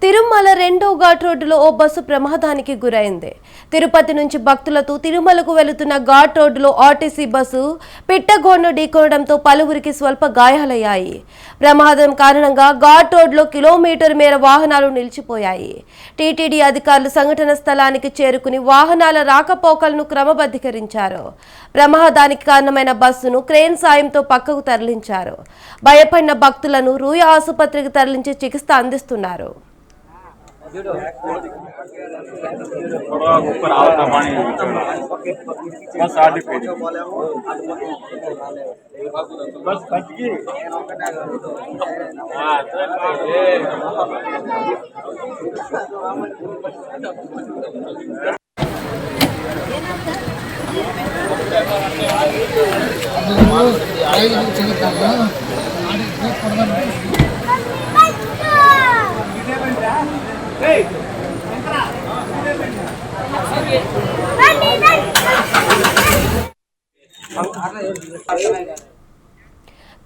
తిరుమల రెండో ఘాట్ రోడ్డులో ఓ బస్సు ప్రమాదానికి గురైంది. తిరుపతి నుంచి భక్తులతో తిరుమలకు వెళుతున్న ఘాట్ రోడ్డులో ఆర్టీసీ బస్సు పిట్టగోడ్ను ఢీకొనడంతో పలువురికి స్వల్ప గాయాలయ్యాయి. ప్రమాదం కారణంగా ఘాట్ రోడ్లో కిలోమీటర్ మేర వాహనాలు నిలిచిపోయాయి. టీటీడీ అధికారులు సంఘటన స్థలానికి చేరుకుని వాహనాల రాకపోకలను క్రమబద్ధీకరించారు. ప్రమాదానికి కారణమైన బస్సును క్రేన్ సాయంతో పక్కకు తరలించారు. భయపడిన భక్తులను రూయ ఆసుపత్రికి తరలించి చికిత్స అందిస్తున్నారు.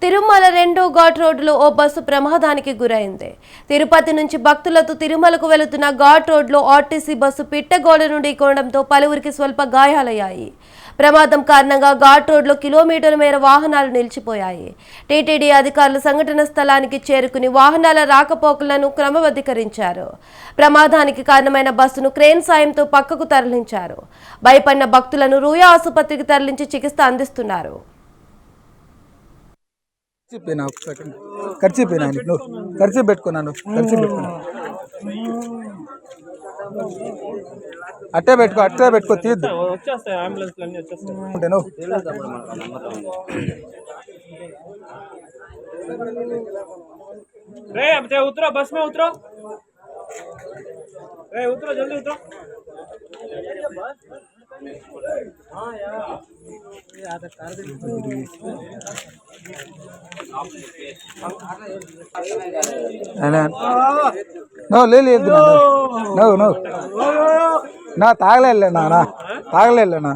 తిరుమల రెండో ఘాట్ రోడ్డులో ఓ బస్సు ప్రమాదానికి గురైంది. తిరుపతి నుంచి భక్తులతో తిరుమలకు వెళుతున్న ఘాట్ రోడ్లో ఆర్టీసీ బస్సు పిట్టగోడ నుండి కొనడంతో పలువురికి స్వల్ప గాయాలయ్యాయి. ప్రమాదం కారణంగా ఘాట్ రోడ్లో కిలోమీటర్ మేర వాహనాలు నిలిచిపోయాయి. టీటీడీ అధికారులు సంఘటన స్థలానికి చేరుకుని వాహనాల రాకపోకలను క్రమబద్ధీకరించారు. ప్రమాదానికి కారణమైన బస్సును క్రేన్ సాయంతో పక్కకు తరలించారు. భయపడిన భక్తులను రూయ ఆసుపత్రికి తరలించి చికిత్స అందిస్తున్నారు. ఖర్చు పెట్టుకున్నాను అట్టే పెట్టుకో తీద్దు उतरो बस में उतरो उतरो जल्दी उतरो నో లేదు నా తాగలే నా